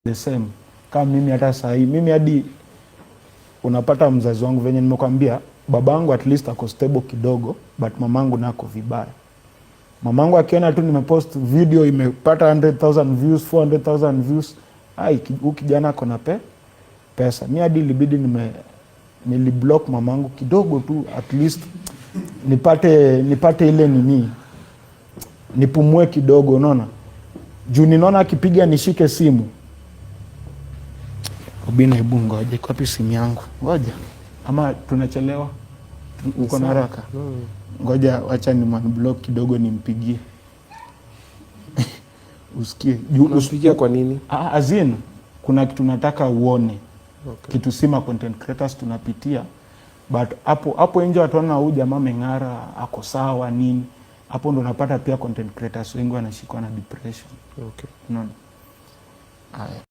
the same. Kama mimi hata saa hii, mimi hadi unapata mzazi wangu venye nimekwambia, babangu at least ako stable kidogo, but mamangu nako vibaya. Mamangu akiona tu nimepost video imepata 100,000 views, 400,000 views, huyu kijana ako na pesa. Mimi hadi ilibidi niliblock mamangu kidogo tu, at least nipate ile nini, nipumue kidogo, unaona. Juu ninaona akipiga nishike simu. Obina, hebu ngoja, iko wapi simu yangu? Ngoja. Ama tunachelewa? Uko na haraka? Ngoja acha ni unblock kidogo nimpigie. Usikie. Unampigia kwa nini? Azin, kuna kitu nataka uone. Okay. Kitu sima content creators tunapitia. But hapo nje wataona huyu jamaa meng'ara, ako sawa nini. Hapo ndo napata pia content creators wengi wanashikwa na depression. Okay. Unaona? Haya.